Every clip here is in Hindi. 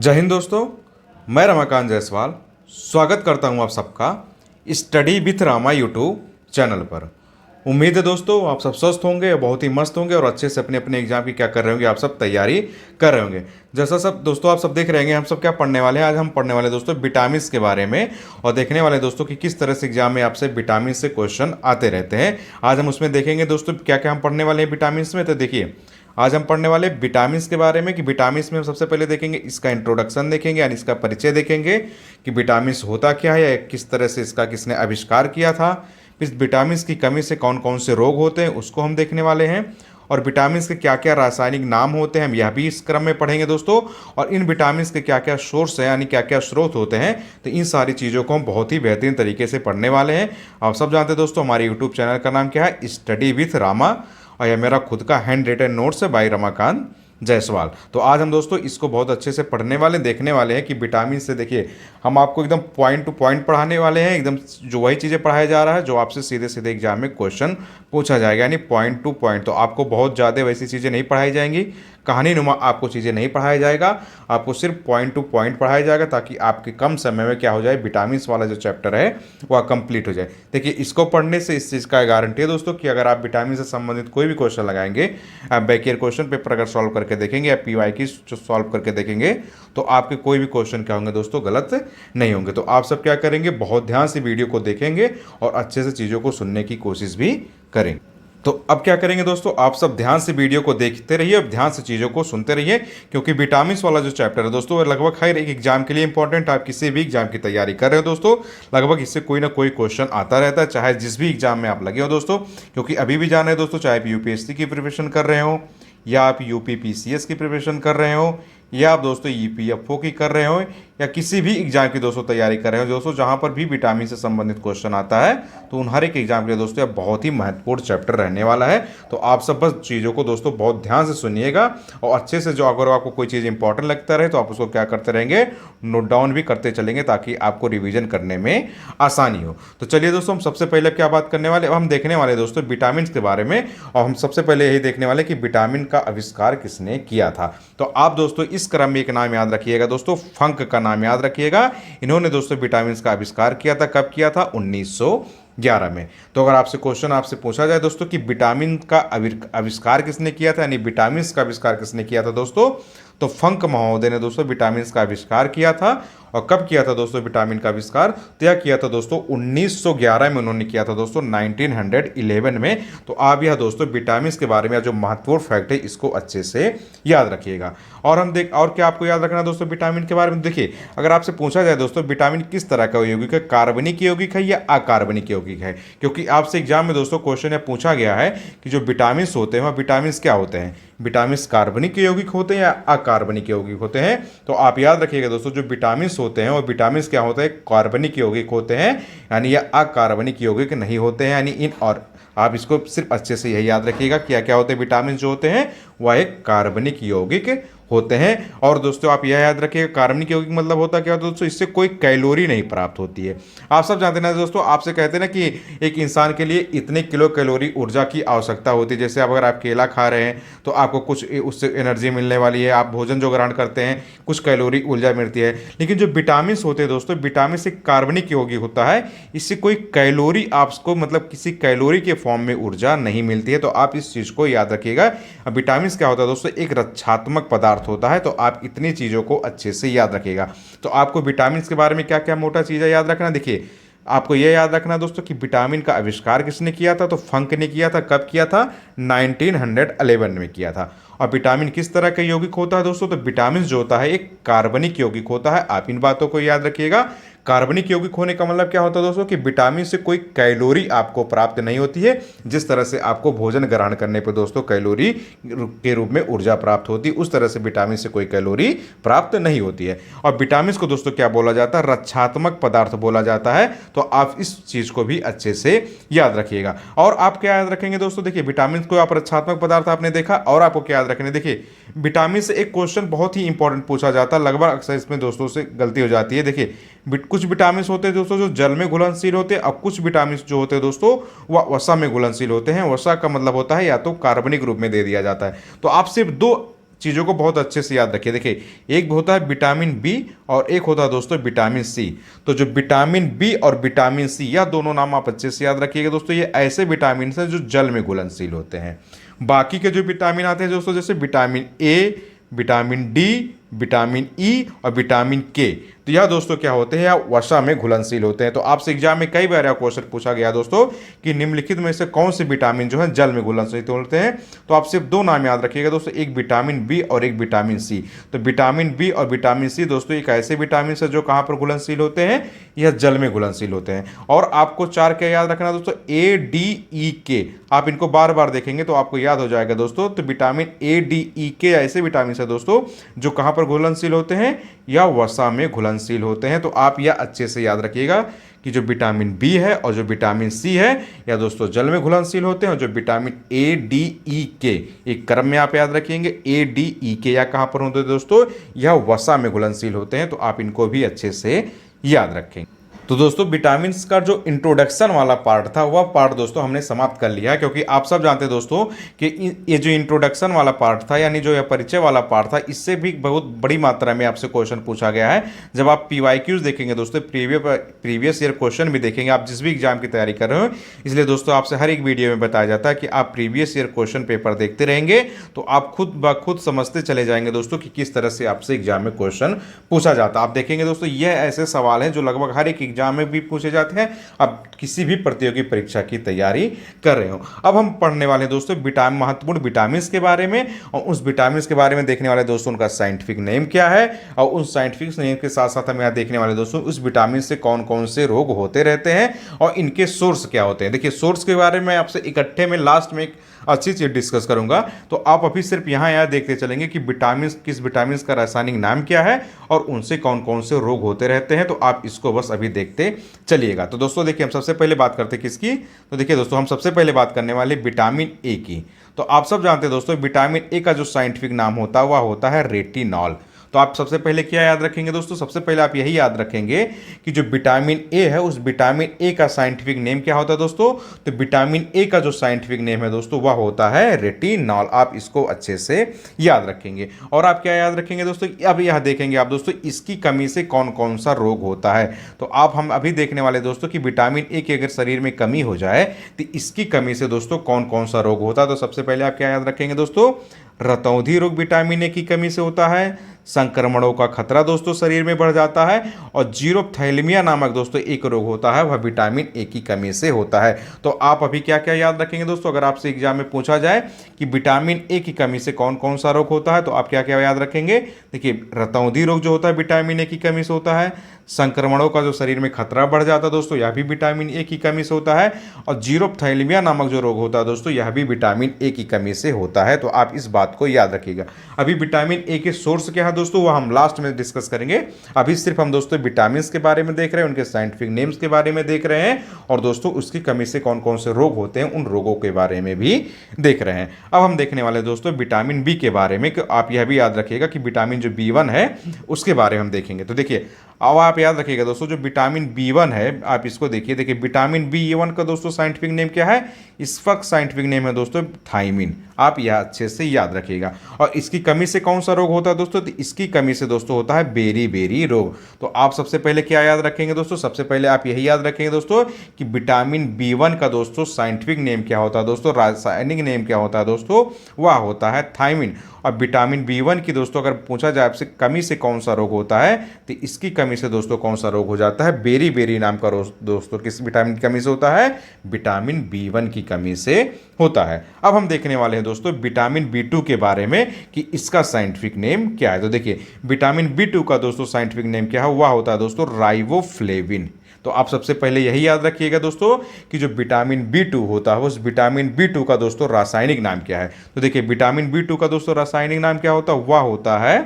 जय हिंद दोस्तों। मैं रमाकांत जायसवाल स्वागत करता हूं आप सबका study with Rama YouTube channel पर। उम्मीद है दोस्तों आप सब स्वस्थ होंगे, बहुत ही मस्त होंगे और अच्छे से अपने अपने एग्जाम की क्या कर रहे होंगे, आप सब तैयारी कर रहे होंगे। जैसा सब दोस्तों आप सब देख रहे हैं, हम सब क्या पढ़ने वाले हैं। आज हम पढ़ने वाले दोस्तों विटामिन के बारे में और देखने वाले दोस्तों कि किस तरह से एग्जाम में आपसे विटामिन से क्वेश्चन आते रहते हैं। आज हम उसमें देखेंगे दोस्तों क्या क्या हम पढ़ने वाले हैं विटामिन में। तो देखिए आज हम पढ़ने वाले विटामिन के बारे में कि विटामिन में हम सबसे पहले देखेंगे इसका इंट्रोडक्शन देखेंगे, यानी इसका परिचय देखेंगे कि विटामिन होता क्या है या किस तरह से इसका किसने आविष्कार किया था। फिर विटामिन की कमी से कौन कौन से रोग होते हैं उसको हम देखने वाले हैं, और विटामिन के क्या क्या रासायनिक नाम होते हैं हम यह भी इस क्रम में पढ़ेंगे दोस्तों। और इन विटामिन के क्या क्या सोर्स हैं, यानी क्या क्या स्रोत होते हैं, तो इन सारी चीज़ों को हम बहुत ही बेहतरीन तरीके से पढ़ने वाले हैं। आप सब जानते हैं दोस्तों हमारे यूट्यूब चैनल का नाम क्या है, स्टडी विथ रामा, और यह मेरा खुद का हैंड रिटन नोट्स है बाय रमाकांत जायसवाल। तो आज हम दोस्तों इसको बहुत अच्छे से पढ़ने वाले देखने वाले हैं कि विटामिन से देखिए हम आपको एकदम पॉइंट टू पॉइंट पढ़ाने वाले हैं, एकदम जो वही चीज़ें पढ़ाया जा रहा है जो आपसे सीधे सीधे एग्जाम में क्वेश्चन पूछा जाएगा, यानी पॉइंट टू पॉइंट। तो आपको बहुत ज़्यादा वैसी चीज़ें नहीं पढ़ाई जाएंगी, कहानी नुमा आपको चीज़ें नहीं पढ़ाया जाएगा, आपको सिर्फ पॉइंट टू पॉइंट पढ़ाया जाएगा ताकि आपके कम समय में क्या हो जाए, विटामिन वाला जो चैप्टर है वह कंप्लीट हो जाए। देखिए इसको पढ़ने से इस चीज़ का गारंटी है दोस्तों कि अगर आप विटामिन से संबंधित कोई भी क्वेश्चन लगाएंगे, आप बैक क्वेश्चन पेपर अगर सॉल्व करके देखेंगे या पीवाई की सॉल्व करके देखेंगे, तो आपके कोई भी क्वेश्चन क्या होंगे दोस्तों, गलत नहीं होंगे। तो आप सब क्या करेंगे, बहुत ध्यान से वीडियो को देखेंगे और अच्छे से चीज़ों को सुनने की कोशिश भी करेंगे। तो अब क्या करेंगे दोस्तों, आप सब ध्यान से वीडियो को देखते रहिए और ध्यान से चीज़ों को सुनते रहिए, क्योंकि विटामिन वाला जो चैप्टर है दोस्तों वो लगभग हर एक एग्जाम के लिए इंपॉर्टेंट। आप किसी भी एग्जाम की तैयारी कर रहे हो दोस्तों, लगभग इससे कोई ना कोई क्वेश्चन आता रहता है, चाहे जिस भी एग्जाम में आप लगे हो दोस्तों। क्योंकि अभी भी जाना है दोस्तों, चाहे आप यूपीएससी की प्रिपरेशन कर रहे हो, या आप यूपी पीसीएस की प्रिपरेशन कर रहे हो, या आप दोस्तों ईपीएफओ की कर रहे हो, या किसी भी एग्जाम की दोस्तों तैयारी कर रहे हो दोस्तों, जहां पर भी विटामिन से संबंधित क्वेश्चन आता है, तो उन हर एक एग्जाम के लिए दोस्तों यह बहुत ही महत्वपूर्ण चैप्टर रहने वाला है। तो आप सब बस चीज़ों को दोस्तों बहुत ध्यान से सुनिएगा और अच्छे से, जो अगर आपको कोई चीज़ इंपॉर्टेंट लगता रहे तो आप उसको क्या करते रहेंगे, नोट डाउन भी करते चलेंगे, ताकि आपको रिविजन करने में आसानी हो। तो चलिए दोस्तों हम सबसे पहले क्या बात करने वाले, अब हम देखने वाले दोस्तों विटामिन के बारे में, और हम सबसे पहले यही देखने वाले कि विटामिन का आविष्कार किसने किया था। तो आप दोस्तों इस क्रम में एक नाम याद रखिएगा दोस्तों, फंक का नाम याद रखिएगा। इन्होंने दोस्तों विटामिन का आविष्कार किया था, कब किया था, 1911 में। तो अगर आपसे क्वेश्चन आपसे पूछा जाए दोस्तों कि विटामिन का आविष्कार किसने किया था, यानी विटामिन का आविष्कार किसने किया था दोस्तों, तो फंक महोदय ने दोस्तों विटामिन का आविष्कार किया था। और कब किया था दोस्तों विटामिन का आविष्कार, तो यह किया था दोस्तों 1911 में उन्होंने किया था दोस्तों, 1911 में। तो आप यह दोस्तों विटामिन के बारे में जो महत्वपूर्ण फैक्ट है इसको अच्छे से याद रखिएगा। और हम देख और क्या आपको याद रखना है दोस्तों विटामिन के बारे में, देखिए अगर आपसे पूछा जाए दोस्तों विटामिन किस तरह का यौगिक है, कार्बनिक यौगिक है या अकार्बनिक यौगिक है, क्योंकि आपसे एग्जाम में दोस्तों क्वेश्चन यह पूछा गया है कि जो विटामिन होते हैं वह विटामिन क्या होते हैं, विटामिन कार्बनिक यौगिक होते हैं या अकार्बनिक यौगिक होते हैं। तो आप याद रखिएगा दोस्तों जो विटामिन होते हैं वो विटामिन क्या होते हैं, कार्बनिक यौगिक होते हैं, यानी यह अकार्बनिक यौगिक नहीं होते हैं, यानी इन, और आप इसको सिर्फ अच्छे से यही याद रखिएगा क्या क्या होते हैं, विटामिन जो होते हैं वह एक कार्बनिक यौगिक होते हैं। और दोस्तों आप यह याद रखिएगा कार्बनिक यौगिक मतलब होता क्या होता है दोस्तों, इससे कोई कैलोरी नहीं प्राप्त होती है। आप सब जानते हैं ना दोस्तों, आपसे कहते हैं ना कि एक इंसान के लिए इतने किलो कैलोरी ऊर्जा की आवश्यकता होती है। जैसे अगर आप केला खा रहे हैं तो आपको कुछ उससे एनर्जी मिलने वाली है, आप भोजन जो ग्रहण करते हैं कुछ कैलोरी ऊर्जा मिलती है। लेकिन जो विटामिन होते हैं दोस्तों, विटामिन से कार्बनिक यौगिक होता है, इससे कोई कैलोरी आपको मतलब किसी कैलोरी के फॉर्म में ऊर्जा नहीं मिलती है। तो आप इस चीज़ को याद रखिएगा। विटामिन क्या होता है दोस्तों, एक रक्षात्मक पदार्थ होता है। तो आप इतनी चीज़ों को अच्छे से याद रखिएगा। तो आपको विटामिन के बारे में क्या क्या मोटा चीज़ें याद रखना, देखिए आपको यह याद रखना दोस्तों कि विटामिन का आविष्कार किसने किया था, तो फंक ने किया था। कब किया था, 1911 में किया था। और विटामिन किस तरह का यौगिक होता है दोस्तों, तो विटामिन जो होता है एक कार्बनिक यौगिक होता है। आप इन बातों को याद रखिएगा। कार्बनिक यौगिक होने का मतलब क्या होता है दोस्तों, कि विटामिन से कोई कैलोरी आपको प्राप्त नहीं होती है। जिस तरह से आपको भोजन ग्रहण करने पर दोस्तों कैलोरी के रूप में ऊर्जा प्राप्त होती है, उस तरह से विटामिन से कोई कैलोरी प्राप्त नहीं होती है। और विटामिन को दोस्तों क्या बोला जाता है, रक्षात्मक पदार्थ बोला जाता है। तो आप इस चीज को भी अच्छे से याद रखिएगा। और आप क्या याद रखेंगे दोस्तों, देखिए विटामिन को आप रक्षात्मक पदार्थ आपने देखा, और आपको क्या याद रखने, देखिए विटामिन से एक क्वेश्चन बहुत ही इंपॉर्टेंट पूछा जाता है, लगभग अक्सर इसमें दोस्तों से गलती हो जाती है। देखिए कुछ विटामिन होते हैं दोस्तों जो जल में घुलनशील होते हैं, और कुछ विटामिन जो होते हैं दोस्तों वह वसा में घुलनशील होते हैं। वसा का मतलब होता है या तो कार्बनिक रूप में दे दिया जाता है। तो आप सिर्फ दो चीज़ों को बहुत अच्छे से याद रखिए। देखिए, एक होता है विटामिन बी और एक होता है दोस्तों विटामिन सी। तो जो विटामिन बी और विटामिन सी, यह दोनों नाम आप अच्छे से याद रखिएगा दोस्तों। ये ऐसे विटामिन हैं जो जल में घुलनशील होते हैं। बाकी के जो विटामिन आते हैं दोस्तों, जैसे vitamin A, vitamin D, vitamin E और विटामिन के, तो यह दोस्तों क्या होते हैं, या वसा में घुलनशील होते हैं। तो आपसे एग्जाम में कई बार यह क्वेश्चन पूछा गया दोस्तों कि निम्नलिखित में से कौन से विटामिन जो है जल में घुलनशील होते हैं। तो आप सिर्फ दो नाम याद रखिएगा दोस्तों, एक विटामिन बी और एक विटामिन सी। तो विटामिन बी और विटामिन सी दोस्तों एक ऐसे विटामिन है जो कहाँ पर घुलनशील होते हैं, यह जल में घुलनशील होते हैं। और आपको चार क्या याद रखना दोस्तों, ए, डी, ई, के। आप इनको बार बार देखेंगे तो आपको याद हो जाएगा दोस्तों। तो विटामिन ए, डी, ई, के ऐसे विटामिन है दोस्तों जो कहाँ पर घुलनशील होते हैं, या वसा में घुलनशील होते हैं। तो आप यह अच्छे से याद रखिएगा कि जो विटामिन बी है और जो विटामिन सी है, या दोस्तों जल में घुलनशील होते हैं। और जो विटामिन ए, डी, ई, के, एक क्रम में आप याद रखेंगे, ए, डी, ई, के, या कहाँ पर होते हैं दोस्तों, यह वसा में घुलनशील होते हैं। तो आप इनको भी अच्छे से याद रखें। तो दोस्तों विटामिन का जो इंट्रोडक्शन वाला पार्ट था वह पार्ट दोस्तों हमने समाप्त कर लिया है, क्योंकि आप सब जानते हैं दोस्तों कि ये जो इंट्रोडक्शन वाला पार्ट था, यानी जो यह परिचय वाला पार्ट था, इससे भी बहुत बड़ी मात्रा में आपसे क्वेश्चन पूछा गया है। जब आप PYQs देखेंगे दोस्तों, प्रीवियस ईयर क्वेश्चन भी देखेंगे, आप जिस भी एग्जाम की तैयारी कर रहे हो, इसलिए दोस्तों आपसे हर एक वीडियो में बताया जाता है कि आप प्रीवियस ईयर क्वेश्चन पेपर देखते रहेंगे तो आप खुद ब खुद समझते चले जाएंगे दोस्तों कि किस तरह से आपसे एग्जाम में क्वेश्चन पूछा जाता है। आप देखेंगे दोस्तों, यह ऐसे सवाल हैं जो लगभग हर एक एग्जाम में भी पूछे जाते हैं, आप किसी भी प्रतियोगी परीक्षा की तैयारी कर रहे हो। अब हम पढ़ने वाले दोस्तों महत्वपूर्ण विटामिन के बारे में, और उस विटामिन के बारे में देखने वाले दोस्तों उनका साइंटिफिक नेम क्या है, और उन साइंटिफिक नेम के साथ साथ हम यहाँ देखने वाले दोस्तों उस विटामिन से कौन कौन से रोग होते रहते हैं और इनके सोर्स क्या होते हैं। देखिए, सोर्स के बारे में आपसे इकट्ठे में लास्ट में एक अच्छी चीज डिस्कस करूंगा। तो आप अभी सिर्फ यहाँ देखते चलेंगे कि विटामिन, किस विटामिन का रासायनिक नाम क्या है और उनसे कौन कौन से रोग होते रहते हैं। तो आप इसको बस अभी देखते चलिएगा। तो दोस्तों देखिए, हम सबसे पहले बात करते हैं किसकी, तो देखिए दोस्तों हम सबसे पहले बात करने वाले विटामिन ए की। तो आप सब जानते हैं दोस्तों विटामिन ए का जो साइंटिफिक नाम होता है वह होता है रेटिनॉल। तो आप सबसे पहले क्या याद रखेंगे दोस्तों, सबसे पहले आप यही याद रखेंगे कि जो विटामिन ए है उस विटामिन ए का साइंटिफिक नेम क्या होता है दोस्तों। तो विटामिन ए का जो साइंटिफिक नेम है दोस्तों वह होता है रेटिनॉल। आप इसको अच्छे से याद रखेंगे। और आप क्या याद रखेंगे दोस्तों, अब यह देखेंगे आप दोस्तों इसकी कमी से कौन कौन सा रोग होता है। तो आप हम अभी देखने वाले दोस्तों कि विटामिन ए की अगर शरीर में कमी हो जाए तो इसकी कमी से दोस्तों कौन कौन सा रोग होता है। तो सबसे पहले आप क्या याद रखेंगे दोस्तों, रतौंधी रोग विटामिन ए की कमी से होता है, संक्रमणों का खतरा दोस्तों शरीर में बढ़ जाता है, और जीरोप्थैलेमिया नामक दोस्तों एक रोग होता है वह विटामिन ए की कमी से होता है। तो आप अभी क्या क्या याद रखेंगे दोस्तों, अगर आपसे एग्जाम में पूछा जाए कि विटामिन ए की कमी से कौन कौन सा रोग होता है तो आप क्या क्या याद रखेंगे। देखिए, रतौंधी रोग जो होता है विटामिन ए की कमी से होता है, संक्रमणों का जो शरीर में खतरा बढ़ जाता है दोस्तों यह भी विटामिन ए की कमी से होता है, और जीरोप्थैलेमिया नामक जो रोग होता है दोस्तों यह भी विटामिन ए की कमी से होता है। तो आप इस बात को याद रखिएगा। अभी विटामिन ए के सोर्स क्या है दोस्तों वो हम लास्ट में डिस्कस करेंगे। अभी सिर्फ हम दोस्तों विटामिन के बारे में देख रहे हैं, उनके साइंटिफिक नेम्स के बारे में देख रहे हैं, और दोस्तों उसकी कमी से कौन कौन से रोग होते हैं उन रोगों के बारे में भी देख रहे हैं। अब हम देखने वाले दोस्तों विटामिन बी के बारे में, कि आप यह भी याद रखिएगा कि विटामिन जो B1 है उसके बारे में हम देखेंगे। तो देखिए, अब आप याद रखिएगा दोस्तों जो विटामिन B1 है, आप इसको देखिए। देखिए, विटामिन B1 का दोस्तों साइंटिफिक नेम क्या है, इसका साइंटिफिक नेम है दोस्तों थायमिन। आप यह अच्छे से याद रखिएगा। और इसकी कमी से कौन सा रोग होता है दोस्तों, तो इसकी कमी से दोस्तों होता है बेरी रोग। तो आप सबसे पहले क्या याद रखेंगे दोस्तों, सबसे पहले आप यही याद रखेंगे दोस्तों कि विटामिन B1 का दोस्तों साइंटिफिक नेम क्या होता है दोस्तों, रासायनिक नेम क्या होता है दोस्तों, वह होता है थायमिन। और विटामिन B1 की दोस्तों अगर पूछा जाए आपसे कमी से कौन सा रोग होता है तो इसकी कमी से दोस्तों कौन सा रोग हो जाता है, बेरी नाम का रोग दोस्तों किस विटामिन की कमी से होता है, विटामिन B1 की कमी से होता है। अब हम देखने वाले हैं दोस्तों विटामिन B2 के बारे में कि इसका साइंटिफिक नेम क्या है। तो देखिए, विटामिन B2 का दोस्तों साइंटिफिक नेम क्या है, वह होता है दोस्तों राइबोफ्लेविन। तो आप सबसे पहले यही याद रखिएगा दोस्तों कि जो विटामिन B2 होता है उस विटामिन B2 का दोस्तों रासायनिक नाम क्या है। तो देखिए, विटामिन B2 का दोस्तों रासायनिक नाम क्या होता है, वह होता है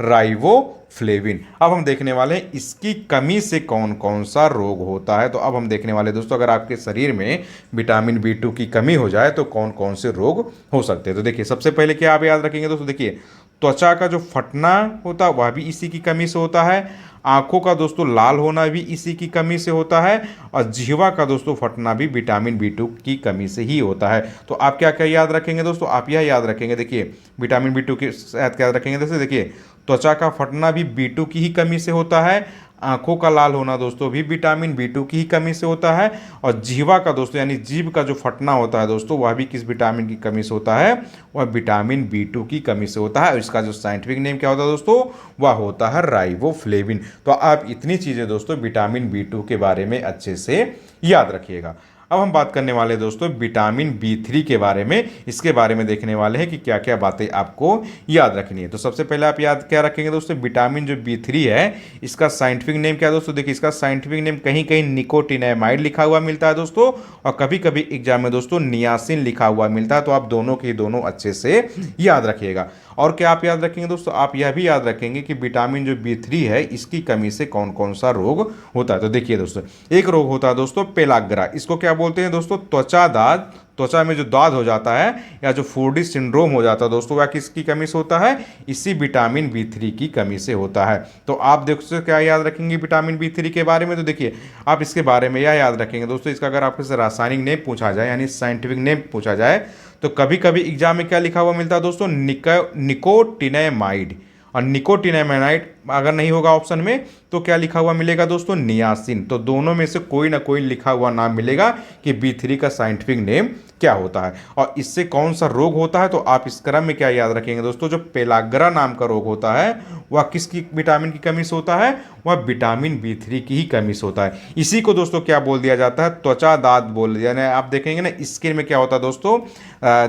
राइबोफ्लेविन। अब हम देखने वाले हैं इसकी कमी से कौन कौन सा रोग होता है। तो अब हम देखने वाले दोस्तों अगर आपके शरीर में विटामिन B2 की कमी हो जाए तो कौन कौन से रोग हो सकते हैं। तो देखिए, सबसे पहले क्या आप याद रखेंगे दोस्तों, देखिए त्वचा का जो फटना होता है वह भी इसी की कमी से होता है, आंखों का दोस्तों लाल होना भी इसी की कमी से होता है, और जिह्वा का दोस्तों फटना भी विटामिन बी टू की कमी से ही होता है। तो आप क्या क्या याद रखेंगे दोस्तों, आप यह याद रखेंगे, देखिए विटामिन बी टू के साथ क्या याद रखेंगे दोस्तों, देखिए त्वचा का फटना भी बी टू की ही कमी से होता है, आंखों का लाल होना दोस्तों भी विटामिन बी टू की ही कमी से होता है, और जीवा का दोस्तों यानी जीभ का जो फटना होता है दोस्तों वह भी किस विटामिन की कमी से होता है, वह विटामिन बी टू की कमी से होता है। और इसका जो साइंटिफिक नेम क्या होता है दोस्तों, वह होता है राइबोफ्लेविन। तो आप इतनी चीज़ें दोस्तों विटामिन बी टू के बारे में अच्छे से याद रखिएगा। अब हम बात करने वाले हैं दोस्तों विटामिन बी थ्री के बारे में। इसके बारे में देखने वाले हैं कि क्या क्या बातें आपको याद रखनी है। तो सबसे पहले आप याद क्या रखेंगे दोस्तों, विटामिन जो बी थ्री है इसका साइंटिफिक नेम क्या है दोस्तों, देखिए इसका साइंटिफिक नेम कहीं कहीं निकोटिनामाइड लिखा हुआ मिलता है दोस्तों, और कभी कभी एग्जाम में दोस्तों नियासिन लिखा हुआ मिलता है। तो आप दोनों के दोनों अच्छे से याद रखिएगा। और क्या आप याद रखेंगे दोस्तों, आप यह भी याद रखेंगे कि विटामिन जो बी थ्री है इसकी कमी से कौन कौन सा रोग होता है। तो देखिए दोस्तों, एक रोग होता है दोस्तों पेलाग्रा, इसको क्या बोलते हैं दोस्तों, त्वचा दाद, त्वचा में जो दाद हो जाता है या जो फूडी सिंड्रोम हो जाता है दोस्तों, वह किसकी कमी से होता है, इसी विटामिन बी थ्री की कमी से होता है। तो आप देखो क्या याद रखेंगे विटामिन बी थ्री के बारे में, तो देखिए आप इसके बारे में यह याद रखेंगे दोस्तों, इसका अगर आपसे रासायनिक नेम पूछा जाए यानी साइंटिफिक नेम पूछा जाए तो कभी कभी एग्जाम में क्या लिखा हुआ मिलता है दोस्तों, निकोटिनामाइड, और निकोटिनामाइड अगर नहीं होगा ऑप्शन में तो क्या लिखा हुआ मिलेगा दोस्तों, नियासिन। तो दोनों में से कोई ना कोई लिखा हुआ नाम मिलेगा कि बी थ्री का साइंटिफिक नेम क्या होता है और इससे कौन सा रोग होता है। तो आप इस क्रम में क्या याद रखेंगे दोस्तों, जो पेलाग्रा नाम का रोग होता है वह किसकी विटामिन की कमी से होता है, वह विटामिन बी थ्री की ही कमी से होता है। इसी को दोस्तों क्या बोल दिया जाता है, त्वचा दाद बोल दिया। यानी आप देखेंगे ना स्किन में क्या होता है दोस्तों,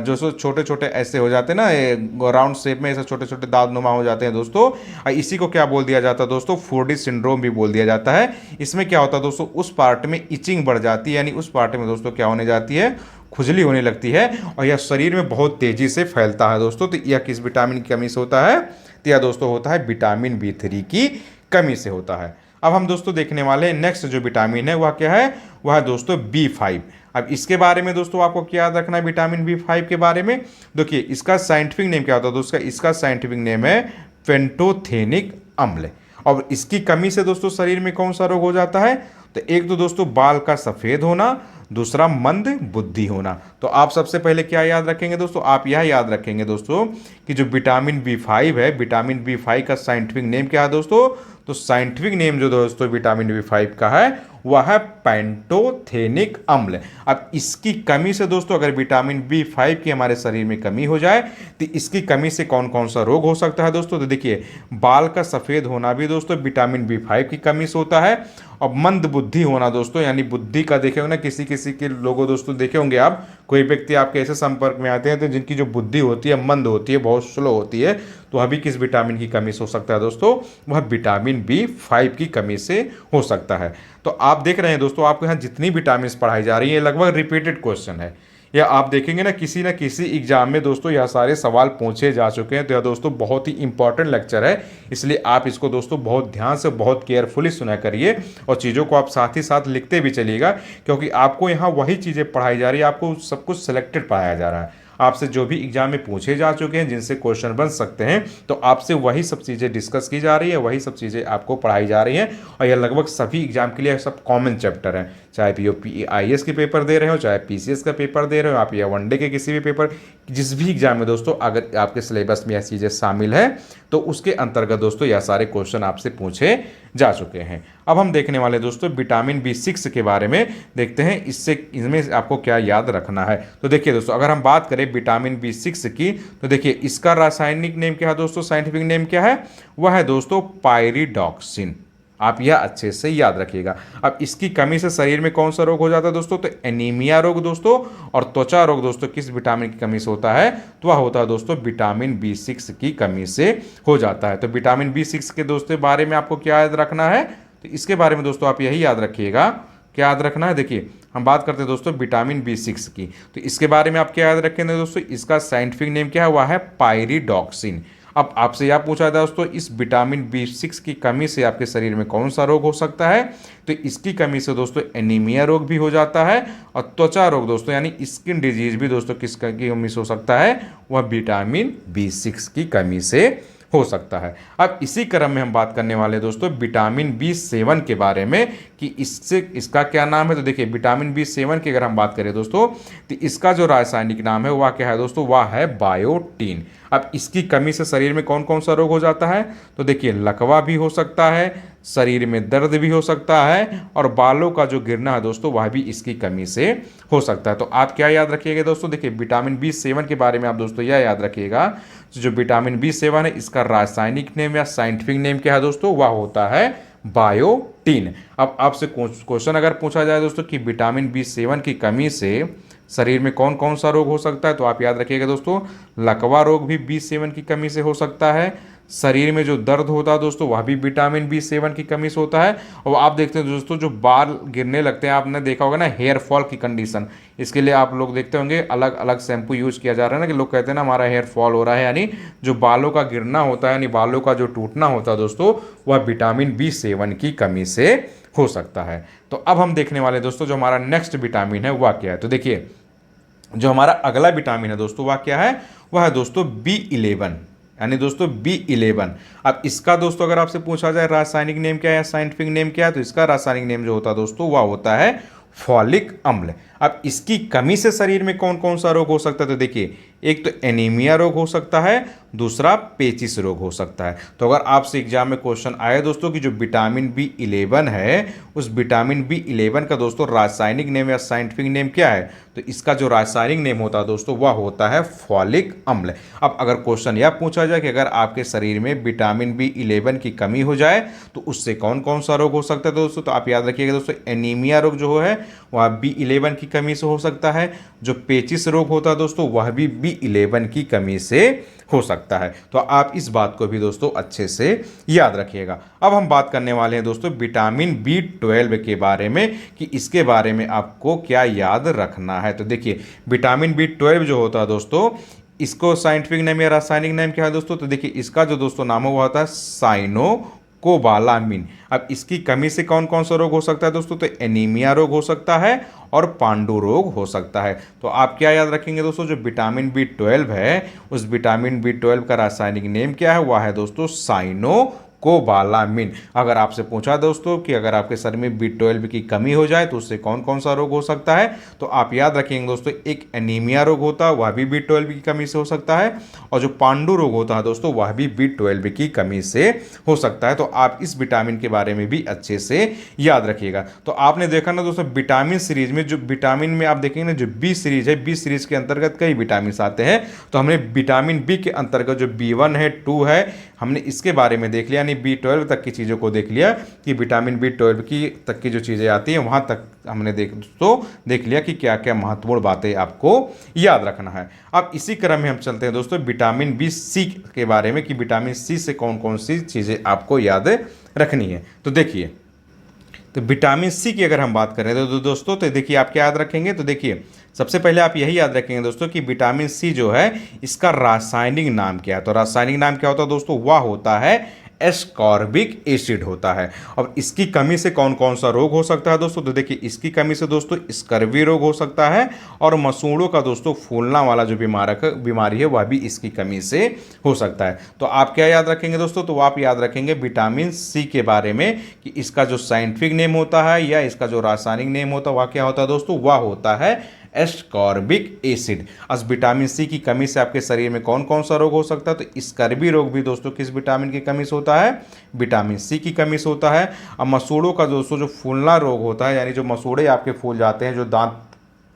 जो सो छोटे छोटे ऐसे हो जाते हैं ना राउंड शेप में, ऐसे छोटे छोटे दाद नुमा हो जाते हैं दोस्तों, इसी को क्या बोल दिया जाता है दोस्तों, फूडी सिंड्रोम भी बोल दिया जाता है। इसमें क्या होता है दोस्तों, उस पार्ट में इचिंग बढ़ जाती है, यानी उस पार्ट में दोस्तों क्या होने जाती है, खुजली होने लगती है, और यह शरीर में बहुत तेजी से फैलता है दोस्तों। तो यह किस विटामिन की कमी से होता है, तो यह दोस्तों होता है विटामिन बी थ्री की कमी से होता है। अब हम दोस्तों देखने वाले नेक्स्ट जो विटामिन है वह क्या है, वह है दोस्तों बी फाइव। अब इसके बारे में दोस्तों आपको क्या याद रखना है विटामिन बी फाइव के बारे में, देखिए इसका साइंटिफिक नेम क्या होता है दोस्तों, इसका साइंटिफिक नेम है पेंटोथेनिक अम्ल। और इसकी कमी से दोस्तों शरीर में कौन सा रोग हो जाता है, तो एक तो दोस्तों बाल का सफ़ेद होना, दूसरा मंद बुद्धि होना। तो आप सबसे पहले क्या याद रखेंगे दोस्तों, आप यह याद रखेंगे दोस्तों कि जो विटामिन बी फाइव है, विटामिन बी फाइव का साइंटिफिक नेम क्या है दोस्तों, तो साइंटिफिक नेम जो दोस्तों विटामिन बी फाइव का है वह है पेंटोथेनिक अम्ल। अब इसकी कमी से दोस्तों अगर विटामिन बी फाइव की हमारे शरीर में कमी हो जाए तो इसकी कमी से कौन कौन सा रोग हो सकता है दोस्तों, तो देखिए बाल का सफ़ेद होना भी दोस्तों विटामिन बी फाइव की कमी से होता है, और मंद बुद्धि होना दोस्तों, यानी बुद्धि का देखे होंगे ना किसी किसी के लोगों दोस्तों देखे होंगे आप, कोई व्यक्ति आपके ऐसे संपर्क में आते हैं तो जिनकी जो बुद्धि होती है मंद होती है, बहुत स्लो होती है, तो वह भी किस विटामिन की कमी से हो सकता है दोस्तों, वह विटामिन बी फाइव की कमी से हो सकता है। तो आप देख रहे हैं दोस्तों आपको यहाँ जितनी विटामिन पढ़ाई जा रही है लगभग रिपीटेड क्वेश्चन है, या आप देखेंगे ना किसी एग्जाम में दोस्तों यह सारे सवाल पूछे जा चुके हैं। तो यह दोस्तों बहुत ही इंपॉर्टेंट लेक्चर है, इसलिए आप इसको दोस्तों बहुत ध्यान से बहुत केयरफुली सुना करिए और चीज़ों को आप साथ ही साथ लिखते भी चलिएगा, क्योंकि आपको यहाँ वही चीज़ें पढ़ाई जा रही है, आपको सब कुछ सिलेक्टेड पढ़ाया जा रहा है। आपसे जो भी एग्जाम में पूछे जा चुके हैं जिनसे क्वेश्चन बन सकते हैं, तो आपसे वही सब चीज़ें डिस्कस की जा रही है, वही सब चीज़ें आपको पढ़ाई जा रही हैं, और यह लगभग सभी एग्जाम के लिए सब कॉमन चैप्टर हैं। चाहे POP-IAS के पेपर दे रहे हो, चाहे PCS का पेपर दे रहे हो आप, या वनडे के किसी भी पेपर, जिस भी एग्जाम में दोस्तों अगर आपके सिलेबस में यह चीज़ें शामिल है तो उसके अंतर्गत दोस्तों यह सारे क्वेश्चन आपसे पूछे जा चुके हैं। अब हम देखने वाले दोस्तों विटामिन B6 के बारे में देखते हैं, इसमें आपको क्या याद रखना है। तो देखिए दोस्तों अगर हम बात करें विटामिन B6 की, तो देखिए इसका रासायनिक नेम क्या है दोस्तों, साइंटिफिक नेम क्या है, वह है दोस्तों पायरिडॉक्सिन। आप यह अच्छे से याद रखिएगा। अब इसकी कमी से शरीर में कौन सा रोग हो जाता है दोस्तों, तो एनीमिया रोग दोस्तों, और त्वचा रोग दोस्तों किस विटामिन की कमी से होता है, तो वह होता है दोस्तों विटामिन B6 की कमी से हो जाता है। तो विटामिन B6 के दोस्तों बारे में आपको क्या याद रखना है, तो इसके बारे में दोस्तों आप यही याद रखिएगा, क्या याद रखना है, देखिए हम बात करते हैं दोस्तों विटामिन B6 की, तो इसके बारे में आप क्या याद रखेंगे दोस्तों, इसका साइंटिफिक नेम क्या है, वह है पायरिडॉक्सिन। अब आपसे यह पूछा जाए दोस्तों, इस विटामिन B6 की कमी से आपके शरीर में कौन सा रोग हो सकता है? तो इसकी कमी से दोस्तों एनीमिया रोग भी हो जाता है, और त्वचा रोग दोस्तों यानी स्किन डिजीज भी दोस्तों किसका की कमी से हो सकता है? वह विटामिन B6 की कमी से हो सकता है। अब इसी क्रम में हम बात करने वाले हैं दोस्तों विटामिन B7 के बारे में, कि इससे इसका क्या नाम है। तो देखिए विटामिन B7 की अगर हम बात करें दोस्तों, तो इसका जो रासायनिक नाम है वह क्या है दोस्तों? वह है बायोटीन। अब इसकी कमी से शरीर में कौन कौन सा रोग हो जाता है? तो देखिए लकवा भी हो सकता है, शरीर में दर्द भी हो सकता है, और बालों का जो गिरना है दोस्तों वह भी इसकी कमी से हो सकता है। तो आप क्या याद रखिएगा दोस्तों? देखिए विटामिन B7 के बारे में आप दोस्तों यह याद रखिएगा, जो विटामिन B7 है इसका रासायनिक नेम या साइंटिफिक नेम क्या है दोस्तों? वह होता है बायोटीन। अब आपसे क्वेश्चन अगर पूछा जाए दोस्तों कि विटामिन B7 की कमी से शरीर में कौन कौन सा रोग हो सकता है, तो आप याद रखिएगा दोस्तों, लकवा रोग भी B7 की कमी से हो सकता है, शरीर में जो दर्द होता है दोस्तों वह भी विटामिन B7 की कमी से होता है, और आप देखते हैं दोस्तों जो बाल गिरने लगते हैं, आपने देखा होगा ना हेयर फॉल की कंडीशन, इसके लिए आप लोग देखते होंगे अलग अलग शैम्पू यूज किया जा रहा है ना, कि लोग कहते हैं ना हमारा हेयर फॉल हो रहा है, यानी जो बालों का गिरना होता है, यानी बालों का जो टूटना होता है दोस्तों, वह विटामिन B7 की कमी से हो सकता है। तो अब हम देखने वाले दोस्तों जो हमारा नेक्स्ट विटामिन है वह क्या है। तो देखिए जो हमारा अगला विटामिन है दोस्तों वह क्या है? वह है दोस्तों B11, यानी दोस्तों B11। अब इसका दोस्तों अगर आपसे पूछा जाए रासायनिक नेम क्या है, साइंटिफिक नेम क्या है, तो इसका रासायनिक नेम जो होता है दोस्तों वह होता है फॉलिक अम्ल। अब इसकी कमी से शरीर में कौन कौन सा रोग हो सकता है? तो देखिए एक तो एनीमिया रोग हो सकता है, दूसरा पेचिस रोग हो सकता है। तो अगर आपसे एग्जाम में क्वेश्चन आए दोस्तों कि जो विटामिन B11 है, उस विटामिन B11 का दोस्तों रासायनिक नेम या साइंटिफिक नेम क्या है, तो इसका जो रासायनिक नेम होता है दोस्तों वह होता है फॉलिक अम्ल। अब अगर क्वेश्चन यह पूछा जाए कि अगर आपके शरीर में विटामिन B11 की कमी हो जाए तो उससे कौन कौन सा रोग हो सकता है दोस्तों, तो आप याद रखिएगा दोस्तों, एनीमिया रोग जो है वह B11 की कमी से हो सकता है, जो पेचिस रोग होता है दोस्तों वह भी B11 की कमी से हो सकता है। तो आप इस बात को भी दोस्तों अच्छे से याद रखिएगा। अब हम बात करने वाले हैं दोस्तों विटामिन B12 के बारे में, कि इसके बारे में आपको क्या याद रखना है। तो देखिए विटामिन B12 जो होता है दोस्तों, इसको साइंटिफिक नेम या रासायनिक नेम क्या है दोस्तों, तो देखिए इसका जो दोस्तों नाम है वो होता है साइनोकोबालामिन। अब इसकी कमी से कौन कौन सा रोग हो सकता है दोस्तों, तो एनीमिया रोग हो सकता है और पांडु रोग हो सकता है। तो आप क्या याद रखेंगे दोस्तों, जो विटामिन B12 है उस विटामिन B12 का रासायनिक नेम क्या है, वह है दोस्तों साइनोकोबालामिन। अगर आपसे पूछा दोस्तों कि अगर आपके शरीर में B12 की कमी हो जाए तो उससे कौन कौन सा रोग हो सकता है, तो आप याद रखेंगे दोस्तों, एक एनीमिया रोग होता है वह भी B12 की कमी से हो सकता है, और जो पांडु रोग होता है दोस्तों वह भी B12 की कमी से हो सकता है। तो आप इस विटामिन के बारे में भी अच्छे से याद रखिएगा। तो आपने देखा ना दोस्तों विटामिन सीरीज में, जो विटामिन में आप देखेंगे ना जो B सीरीज है, B सीरीज के अंतर्गत कई विटामिन आते हैं। तो हमने विटामिन B के अंतर्गत जो B1 है, 2 है, हमने इसके बारे में देख लिया, यानी B12 तक की चीज़ों को देख लिया कि विटामिन B12 की तक की जो चीज़ें आती हैं वहाँ तक हमने देख लिया कि क्या क्या महत्वपूर्ण बातें आपको याद रखना है। अब इसी क्रम में हम चलते हैं दोस्तों विटामिन B के बारे में, कि विटामिन C से कौन कौन सी चीज़ें आपको याद रखनी है। तो देखिए, तो विटामिन C की अगर हम बात करें तो दोस्तों, तो देखिए आप क्या याद रखेंगे, तो देखिए सबसे पहले आप यही याद रखेंगे दोस्तों कि विटामिन C जो है इसका रासायनिक नाम क्या है। तो रासायनिक नाम क्या होता है दोस्तों, वह होता है एस्कॉर्बिक एसिड होता है। अब इसकी कमी से कौन कौन सा रोग हो सकता है दोस्तों, तो देखिए इसकी कमी से दोस्तों स्कर्वी रोग हो सकता है, और मसूड़ों का दोस्तों फूलना वाला जो बीमारी है वह भी इसकी कमी से हो सकता है। तो आप क्या याद रखेंगे दोस्तों, तो आप याद रखेंगे विटामिन C के बारे में कि इसका जो साइंटिफिक नेम होता है या इसका जो रासायनिक नेम होता है वह क्या होता है दोस्तों, वह होता है एस्कॉर्बिक एसिड। अब विटामिन C की कमी से आपके शरीर में कौन कौन सा रोग हो सकता है, तो स्कर्वी रोग भी दोस्तों किस विटामिन की कमी से होता है, विटामिन C की कमी से होता है। अब मसूड़ों का दोस्तों जो फूलना रोग होता है, यानी जो मसूड़े आपके फूल जाते हैं, जो दांत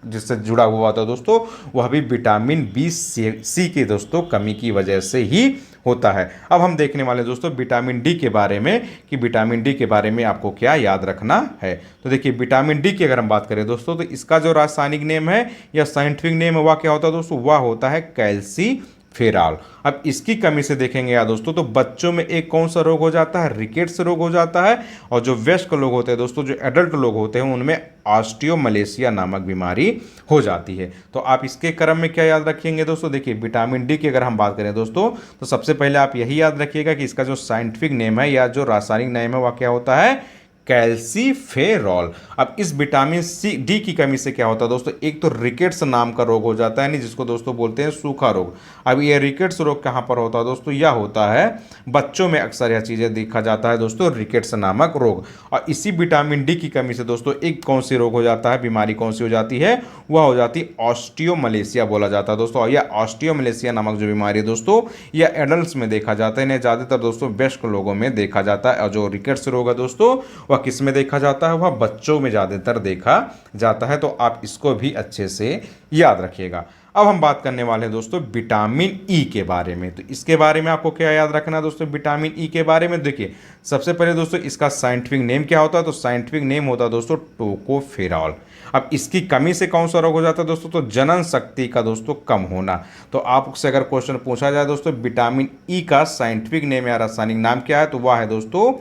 जिससे जुड़ा हुआ होता है दोस्तों, वह भी विटामिन C के दोस्तों कमी की वजह से ही होता है। अब हम देखने वाले दोस्तों विटामिन D के बारे में, कि विटामिन D के बारे में आपको क्या याद रखना है। तो देखिए विटामिन D की अगर हम बात करें दोस्तों, तो इसका जो रासायनिक नेम है या साइंटिफिक नेम है वह क्या होता है दोस्तों, वह होता है कैल्सी फेराल। अब इसकी कमी से देखेंगे यार दोस्तों तो बच्चों में एक कौन सा रोग हो जाता है, रिकेट्स रोग हो जाता है। और जो वयस्क लोग होते हैं दोस्तों, जो एडल्ट लोग होते हैं, उनमें ऑस्टियोमलेशिया नामक बीमारी हो जाती है। तो आप इसके क्रम में क्या याद रखेंगे दोस्तों, देखिए विटामिन डी की अगर हम बात करें दोस्तों, तो सबसे पहले आप यही याद रखिएगा कि इसका जो साइंटिफिक नेम है या जो रासायनिक नेम है वह क्या होता है, कैल्सीफेरॉल। अब इस विटामिन सी डी की कमी से क्या होता है दोस्तों, एक तो रिकेट्स नाम का रोग हो जाता है, यानी जिसको दोस्तों बोलते हैं सूखा रोग। अब ये रिकेट्स रोग कहाँ पर होता है दोस्तों, यह होता है बच्चों में, अक्सर यह चीज़ें देखा जाता है दोस्तों, रिकेट्स नामक रोग। और इसी विटामिन डी की कमी से दोस्तों एक कौन सी रोग हो जाता है, बीमारी कौन सी हो जाती है, वह हो जाती है ऑस्टियोमलेशिया बोला जाता है दोस्तों। और यह ऑस्टियोमलेशिया नामक जो बीमारी है दोस्तों, यह एडल्ट्स में देखा जाता है, इन्हें ज़्यादातर दोस्तों वयस्क लोगों में देखा जाता है। और जो रिकेट्स रोग है दोस्तों, वह किस में देखा जाता है, वह बच्चों में ज़्यादातर देखा जाता है। तो आप इसको भी अच्छे से याद रखिएगा। अब हम बात करने वाले हैं दोस्तों विटामिन ई के बारे में। तो इसके बारे में आपको क्या याद रखना है दोस्तों, विटामिन ई के बारे में देखिए सबसे पहले दोस्तों इसका साइंटिफिक नेम क्या होता है, तो साइंटिफिक नेम होता है दोस्तों टोकोफेरॉल। अब इसकी कमी से कौन सा रोग हो जाता है दोस्तों, तो जनन शक्ति का दोस्तों कम होना। तो आपसे अगर क्वेश्चन पूछा जाए दोस्तों विटामिन ई का साइंटिफिक नेम या रासायनिक नाम क्या है, तो वह है दोस्तों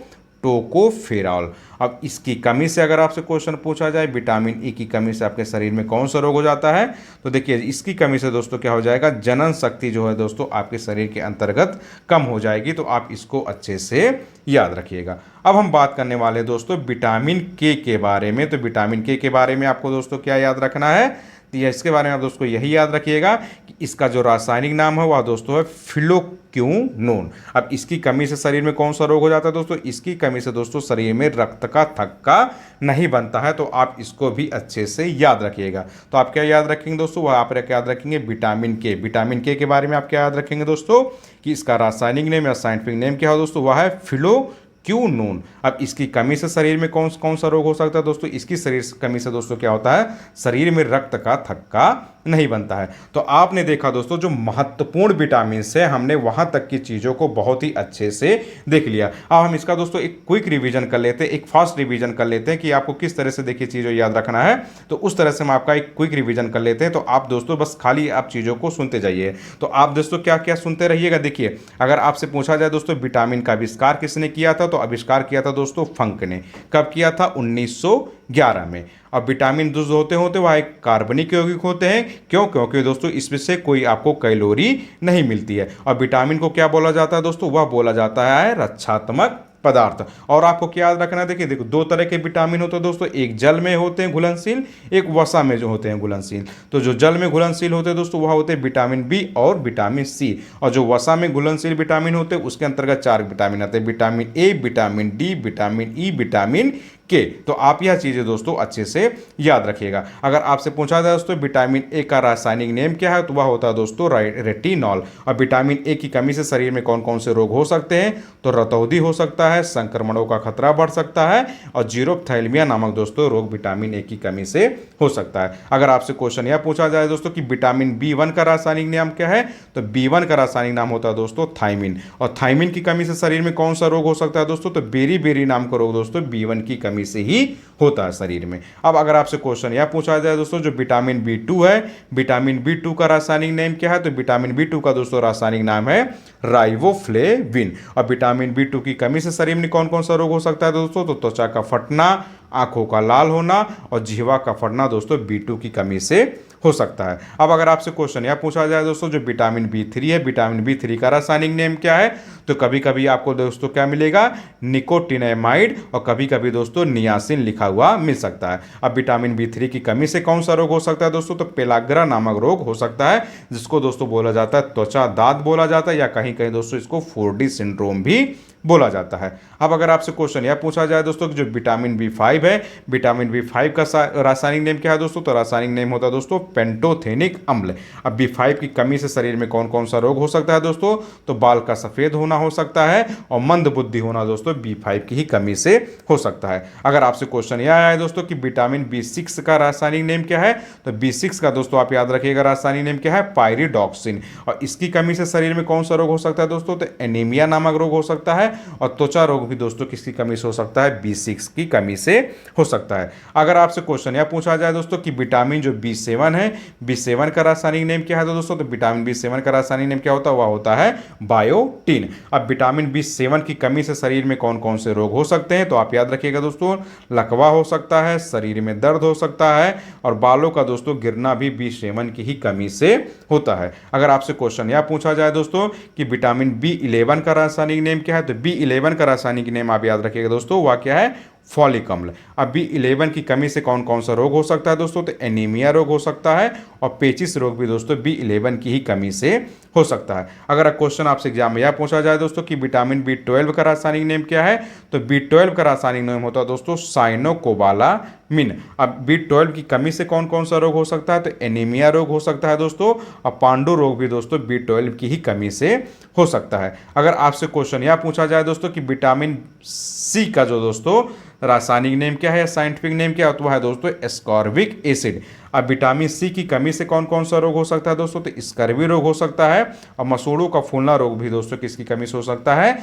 टोकोफेरॉल। अब इसकी कमी से अगर आपसे क्वेश्चन पूछा जाए विटामिन ई की कमी से आपके शरीर में कौन सा रोग हो जाता है, तो देखिए इसकी कमी से दोस्तों क्या हो जाएगा, जनन शक्ति जो है दोस्तों आपके शरीर के अंतर्गत कम हो जाएगी। तो आप इसको अच्छे से याद रखिएगा। अब हम बात करने वाले हैं दोस्तों विटामिन के बारे में। तो विटामिन के बारे में आपको दोस्तों क्या याद रखना है, तो इसके बारे में आप दोस्तों यही याद रखिएगा कि इसका जो रासायनिक नाम है वह दोस्तों है फिलोक्यूनोन। अब इसकी कमी से शरीर में कौन सा रोग हो जाता है दोस्तों, इसकी कमी से दोस्तों शरीर में रक्त का थक्का नहीं बनता है। तो आप इसको भी अच्छे से याद रखिएगा। तो आप क्या याद रखेंगे दोस्तों, वह आप याद रखेंगे विटामिन के। विटामिन के बारे में आप क्या याद रखेंगे दोस्तों, कि इसका रासायनिक नेम या साइंटिफिक नेम क्या हो दोस्तों, वह है फिलोक्यूनोन। अब इसकी कमी से शरीर में कौन कौन सा रोग हो सकता है दोस्तों, इसकी शरीर कमी से दोस्तों क्या होता है, शरीर में रक्त का थक्का नहीं बनता है। तो आपने देखा दोस्तों जो महत्वपूर्ण विटामिन है हमने वहां तक की चीज़ों को बहुत ही अच्छे से देख लिया। अब हम इसका दोस्तों एक क्विक रिवीजन कर लेते हैं, एक फास्ट रिवीजन कर लेते हैं कि आपको किस तरह से देखिए चीज़ों याद रखना है। तो उस तरह से हम आपका एक क्विक रिवीजन कर लेते हैं। तो आप दोस्तों बस खाली आप चीज़ों को सुनते जाइए। तो आप दोस्तों क्या क्या सुनते रहिएगा। देखिए अगर आपसे पूछा जाए दोस्तों विटामिन का आविष्कार किसने किया था, तो आविष्कार किया था दोस्तों फंक ने। कब किया था, 1911 में। अब विटामिन जो होते वह एक कार्बनिक यौगिक होते हैं। क्यों, क्योंकि दोस्तों इसमें से कोई आपको कैलोरी नहीं मिलती है। और विटामिन को क्या बोला जाता है दोस्तों, वह बोला जाता है रक्षात्मक पदार्थ। और आपको क्या याद रखना है, देखिए देखो दो तरह के विटामिन होते हैं दोस्तों, एक जल में होते हैं घुलनशील, एक वसा में जो होते हैं घुलनशील। तो जो जल में घुलनशील होते हैं दोस्तों वह होते हैं विटामिन बी और विटामिन सी। और जो वसा में घुलनशील विटामिन होते हैं उसके अंतर्गत 4 विटामिन आते हैं, vitamin A, vitamin D, vitamin E, vitamin के। तो आप यह चीजें दोस्तों अच्छे से याद रखिएगा। अगर आपसे पूछा जाए दोस्तों विटामिन ए का रासायनिक नेम क्या है, तो वह होता है दोस्तों रेटिनॉल। और विटामिन ए की कमी से शरीर में कौन कौन से रोग हो सकते हैं, तो रतौंधी हो सकता है, संक्रमणों का खतरा बढ़ सकता है, और जीरोप्थैल्मिया नामक दोस्तों रोग विटामिन ए की कमी से हो सकता है। अगर आपसे क्वेश्चन यह पूछा जाए दोस्तों कि विटामिन बी1 का रासायनिक नाम क्या है, तो बी1 का रासायनिक नाम होता है दोस्तों थायमिन। और थायमिन की कमी से शरीर में कौन सा रोग हो सकता है दोस्तों, तो बेरी नाम का रोग दोस्तों बी1 की कमी से ही होता है शरीर में। अब अगर आपसे क्वेश्चन यह पूछा जाए दोस्तों जो विटामिन बी2 है, विटामिन बी2 का रासायनिक नाम क्या है, तो विटामिन बी2 का दोस्तों रासायनिक नाम है राइबोफ्लेविन। और विटामिन बी2 की कमी से शरीर में कौन कौन सा रोग हो सकता है दोस्तों, तो त्वचा का फटना, आंखों का लाल होना और जिह्वा का फटना दोस्तों बी2 की कमी से हो सकता है। अब अगर आपसे क्वेश्चन यह पूछा जाए दोस्तों जो विटामिन बी3 है, विटामिन बी3 का रासायनिक नेम क्या है, तो कभी कभी आपको दोस्तों क्या मिलेगा, निकोटिनामाइड, और कभी कभी दोस्तों नियासिन लिखा हुआ मिल सकता है। अब विटामिन बी3 की कमी से कौन सा रोग हो सकता है दोस्तों, तो पेलाग्रा नामक रोग हो सकता है, जिसको दोस्तों बोला जाता है त्वचा दाद बोला जाता है, या कहीं कहीं दोस्तों इसको 4D सिंड्रोम भी बोला जाता है। अब अगर आपसे क्वेश्चन यह पूछा जाए दोस्तों कि जो विटामिन बी5 है, विटामिन बी5 का रासायनिक नेम क्या है दोस्तों, तो रासायनिक नेम होता है दोस्तों पेंटोथेनिक अम्ल। अब बी5 की कमी से शरीर में कौन कौन सा रोग हो सकता है दोस्तों, तो बाल का सफेद होना हो सकता है, और मंद बुद्धि होना दोस्तों बी5 की ही कमी से हो सकता है। अगर आपसे क्वेश्चन यह आया है दोस्तों कि विटामिन बी6 का रासायनिक नेम क्या है, तो बी6 का दोस्तों आप याद रखिएगा रासायनिक नेम क्या है, पायरिडॉक्सिन। और इसकी कमी से शरीर में कौन सा रोग हो सकता है दोस्तों, तो एनीमिया नामक रोग हो सकता है, और त्वचा रोग भी दोस्तों किसकी कमी से हो सकता है, B6 की कमी से हो सकता है। अगर आपसे क्वेश्चन यह पूछा जाए दोस्तों कि विटामिन जो B7 है, B7 का रासायनिक नेम क्या है तो दोस्तों, तो विटामिन B7 का रासायनिक नेम क्या होता है, वह होता है बायोटिन। अब विटामिन B7 की कमी से शरीर में कौन कौन से रोग हो सकते हैं, तो आप याद रखिएगा दोस्तों, लकवा हो सकता है, शरीर में दर्द हो सकता है, और बालों का दोस्तों गिरना भी B7 की ही कमी से होता है। अगर आपसे क्वेश्चन यह पूछा जाए दोस्तों कि विटामिन B11 का रासायनिक नेम क्या है, तो B11 का रासायनिक नेम आप याद रखिएगा दोस्तों, वह क्या है, फॉलिक अम्ल। अब B11 की कमी से कौन कौन सा रोग हो सकता है दोस्तों, तो एनीमिया रोग हो सकता है, और पेचिस रोग भी दोस्तों B11 की ही कमी से हो सकता है। अगर क्वेश्चन आपसे एग्जाम में यह पूछा जाए दोस्तों कि विटामिन B12 का रासायनिक नेम क्या है, तो B12 का रासायनिक नेम होता है दोस्तों साइनोकोबालामिन। अब B12 की कमी से कौन कौन सा रोग हो सकता है, तो एनीमिया रोग हो सकता है दोस्तों, और पांडु रोग भी दोस्तों B12 की ही कमी से हो सकता है। अगर आपसे क्वेश्चन यह पूछा जाए दोस्तों कि विटामिन C का जो दोस्तों रासायनिक नेम क्या है, साइंटिफिक नेम क्या है, तो वह है दोस्तों एस्कॉर्बिक एसिड। अब विटामिन C की कमी से कौन कौन सा रोग हो सकता है दोस्तों, तो स्कर्वी रोग हो सकता है, और मसूड़ों का फूलना रोग भी दोस्तों किसकी कमी से हो सकता है,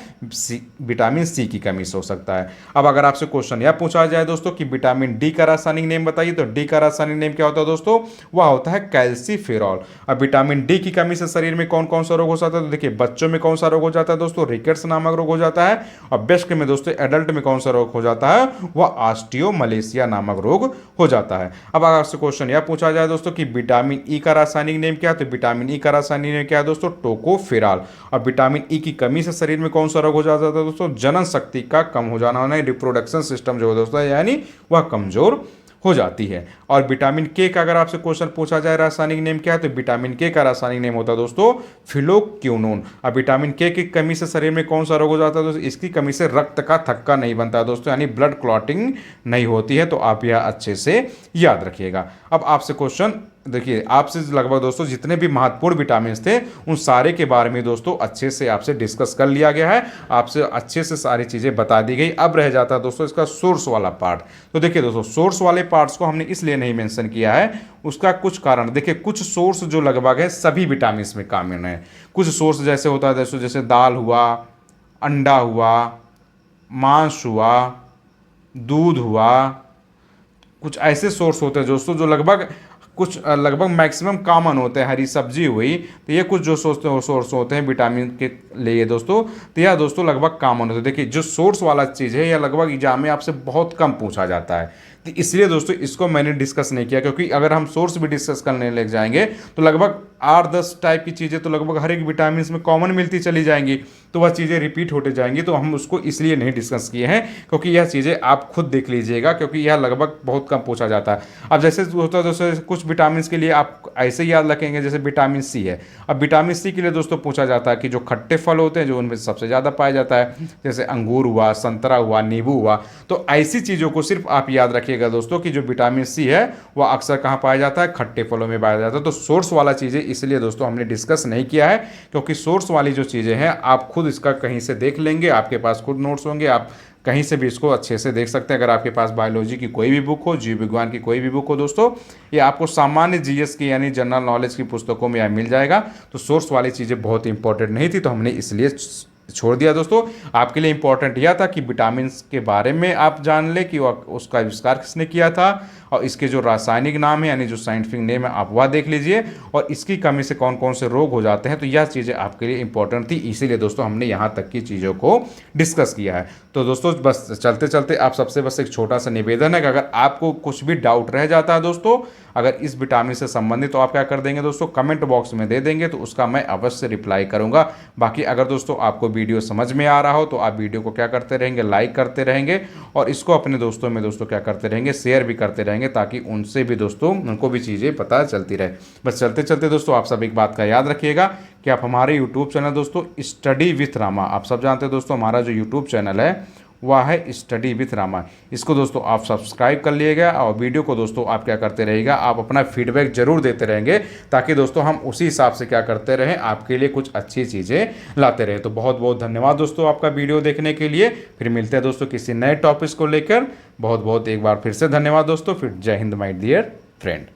विटामिन C की कमी से हो सकता है। अब अगर आपसे क्वेश्चन यह पूछा जाए दोस्तों कि विटामिन D का रासायनिक नेम बताइए, तो D का रासायनिक नेम क्या होता है दोस्तों, वह होता है कैल्सीफेरॉल। अब विटामिन D की कमी से शरीर में कौन कौन सा रोग हो सकता है, तो देखिए बच्चों में कौन सा रोग हो जाता है दोस्तों, रिकेट्स नामक रोग हो जाता है, और वयस्क में दोस्तों एडल्ट में कौन सा रोग हो जाता है, वह ऑस्टियोमलेशिया नामक रोग हो जाता है। अब अगर आपसे क्वेश्चन यह पूछा जाए दोस्तों कि विटामिन ई का रासायनिक नेम क्या है, तो विटामिन ई का रासायनिक नेम क्या है दोस्तों, टोकोफेरॉल। और विटामिन ई की कमी से शरीर में कौन सा रोग हो जाता है दोस्तों, जनन शक्ति का कम हो जाना, रिप्रोडक्शन सिस्टम जो दोस्तों यानी वह कमजोर हो जाती है। और विटामिन के का अगर आपसे क्वेश्चन पूछा जाए रासायनिक नेम क्या है, तो विटामिन के का रासायनिक नेम होता है दोस्तों फिलोक्विनोन। अब विटामिन के की कमी से शरीर में कौन सा रोग हो जाता है दोस्तों, इसकी कमी से रक्त का थक्का नहीं बनता है दोस्तों, यानी ब्लड क्लॉटिंग नहीं होती है। तो आप यह अच्छे से याद रखिएगा। अब आपसे क्वेश्चन देखिए, आपसे लगभग दोस्तों जितने भी महत्वपूर्ण विटामिन थे उन सारे के बारे में दोस्तों अच्छे से आपसे डिस्कस कर लिया गया है, आपसे अच्छे से सारी चीज़ें बता दी गई। अब रह जाता है दोस्तों इसका सोर्स वाला पार्ट। तो देखिए दोस्तों, सोर्स वाले पार्ट्स को हमने इसलिए नहीं मेंशन किया है, उसका कुछ कारण देखिए, कुछ सोर्स जो लगभग है सभी विटामिन में कॉमन है। कुछ सोर्स जैसे होता है दोस्तों, जैसे दाल हुआ, अंडा हुआ, मांस हुआ, दूध हुआ, कुछ ऐसे सोर्स होते हैं दोस्तों जो लगभग मैक्सिमम कॉमन होते हैं। हरी सब्जी हुई, तो ये कुछ जो सोर्स होते हैं विटामिन के लिए दोस्तों, तो यह दोस्तों लगभग कॉमन होते हैं। देखिए जो सोर्स वाला चीज़ है यह लगभग एग्जाम में आपसे बहुत कम पूछा जाता है, तो इसलिए दोस्तों इसको मैंने डिस्कस नहीं किया, क्योंकि अगर हम सोर्स भी डिस्कस करने लग जाएंगे तो लगभग 8-10 टाइप की चीज़ें तो लगभग हर एक विटामिन में कॉमन मिलती चली जाएंगी, तो वह चीज़ें रिपीट होते जाएंगी। तो हम उसको इसलिए नहीं डिस्कस किए हैं, क्योंकि यह चीज़ें आप खुद देख लीजिएगा, क्योंकि यह लगभग बहुत कम पूछा जाता है। अब जैसे होता है दोस्तों, कुछ विटामिन के लिए आप ऐसे ही याद रखेंगे, जैसे विटामिन सी है। अब विटामिन सी के लिए दोस्तों पूछा जाता है कि जो खट्टे फल होते हैं जो उनमें सबसे ज़्यादा पाया जाता है, जैसे अंगूर हुआ, संतरा हुआ, नींबू हुआ, तो ऐसी चीज़ों को सिर्फ आप याद रखिएगा दोस्तों कि जो विटामिन सी है वह अक्सर कहाँ पाया जाता है, खट्टे फलों में पाया जाता है। तो सोर्स वाला चीज़ें इसलिए दोस्तों हमने डिस्कस नहीं किया है, क्योंकि सोर्स वाली जो चीज़ें हैं आप खुद इसका कहीं से देख लेंगे, आपके पास खुद नोट्स होंगे, आप कहीं से भी इसको अच्छे से देख सकते हैं। अगर आपके पास बायोलॉजी की कोई भी बुक हो, जीव विज्ञान की कोई भी बुक हो दोस्तों, ये आपको सामान्य जीएस की यानी जनरल नॉलेज की पुस्तकों में यह मिल जाएगा। तो सोर्स वाली चीज़ें बहुत इंपॉर्टेंट नहीं थी, तो हमने इसलिए छोड़ दिया दोस्तों। आपके लिए इंपॉर्टेंट यह था कि विटामिन के बारे में आप जान ले कि उसका आविष्कार किसने किया था, और इसके जो रासायनिक नाम है यानी जो साइंटिफिक नेम है आप वह देख लीजिए, और इसकी कमी से कौन कौन से रोग हो जाते हैं। तो यह चीज़ें आपके लिए इंपॉर्टेंट थी, इसीलिए दोस्तों हमने यहाँ तक की चीज़ों को डिस्कस किया है। तो दोस्तों बस चलते चलते आप सबसे बस एक छोटा सा निवेदन है कि अगर आपको कुछ भी डाउट रह जाता है दोस्तों, अगर इस विटामिन से संबंधित, तो आप क्या कर देंगे दोस्तों, कमेंट बॉक्स में दे देंगे, तो उसका मैं अवश्य रिप्लाई करूंगा। बाकी अगर दोस्तों आपको वीडियो समझ में आ रहा हो तो आप वीडियो को क्या करते रहेंगे, लाइक करते रहेंगे, और इसको अपने दोस्तों में दोस्तों क्या करते रहेंगे, शेयर भी करते रहेंगे, ताकि उनसे भी दोस्तों उनको भी चीज़ें पता चलती रहे। बस चलते चलते दोस्तों आप सब एक बात का याद रखिएगा कि आप हमारे यूट्यूब चैनल दोस्तों स्टडी विथ रामा, आप सब जानते हैं दोस्तों हमारा जो यूट्यूब चैनल है वह है स्टडी विथ रामा, इसको दोस्तों आप सब्सक्राइब कर लीजिएगा, और वीडियो को दोस्तों आप क्या करते रहिएगा, आप अपना फीडबैक जरूर देते रहेंगे, ताकि दोस्तों हम उसी हिसाब से क्या करते रहें, आपके लिए कुछ अच्छी चीज़ें लाते रहें। तो बहुत बहुत धन्यवाद दोस्तों आपका वीडियो देखने के लिए। फिर मिलते हैं दोस्तों किसी नए टॉपिक को लेकर। बहुत बहुत एक बार फिर से धन्यवाद दोस्तों। फिर जय हिंद माय डियर फ्रेंड।